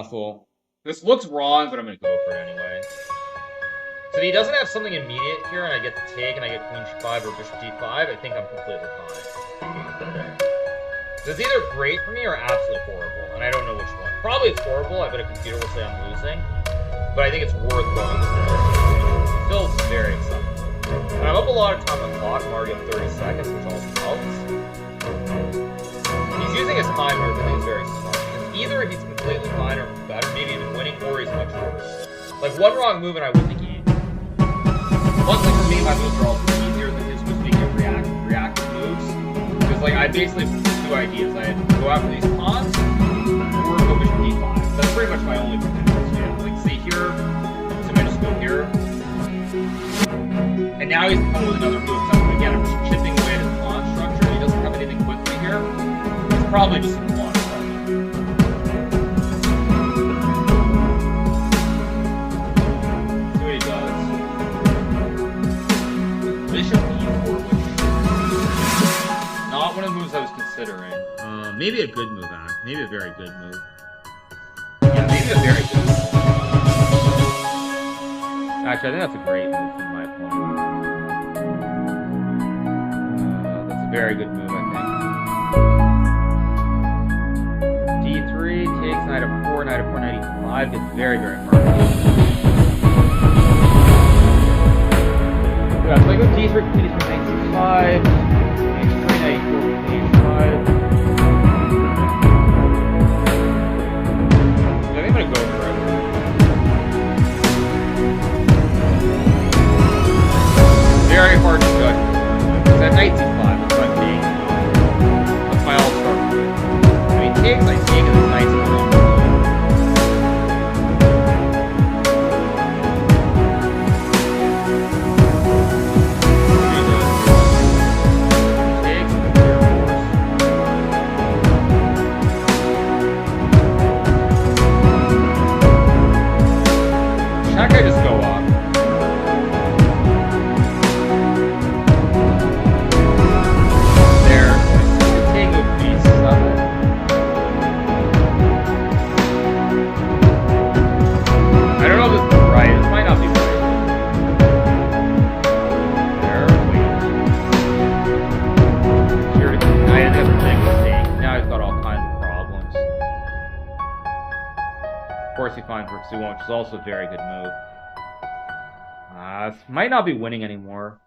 shuffle. This looks wrong, but I'm gonna go for it anyway. So he doesn't have something immediate here, and I get the take, and I get queen g5 or bishop d5. I think I'm completely fine. So it's either great for me or absolutely horrible, and I don't know which one. Probably it's horrible. I bet a computer will say I'm losing, but I think it's worth going for it. It feels very acceptable. And I'm up a lot of time on the clock. I'm already at 30 seconds, which also helps. He's using his timer, but he's very smart. And either he's completely fine or better, maybe even winning, or he's much worse. Like, one wrong move and I win the game. Luckily for me, my moves are also easier than his, which being reactive moves. Because, like, I basically have two ideas. I go after these pawns, or go bishop d5. That's pretty much my only potential. So, yeah, like, see here, so I just go here. And now he's coming with another move. So, again, I'm just chipping away at his pawn structure. He doesn't have anything quickly here. He's probably just in pawn structure. See what he does. Bishop e4, which not one of the moves I was considering. Maybe a good move, Ash. Maybe a very good move. Yeah, maybe a very good move. Actually, I think that's a great move from my point. That's a very good move, I think. D3 takes knight f4, knight f4, knight e5. It's very, very hard. Yeah, so I go d3, continues with knight c5, h3, knight e4, h5. I think I'm gonna go for it. Very hard to judge. That knight c5 is what I'm being. That's my all-star move. I mean, takes, I take it, the knight's in the wrong move. Check, I just go up. There. King of b7. I don't know if this is right. This might not be right. There. Wait. Here to I ended up making a mistake. Now he's got all kinds of problems. Of course he finds rook c1, which is also a very good move. Might not be winning anymore.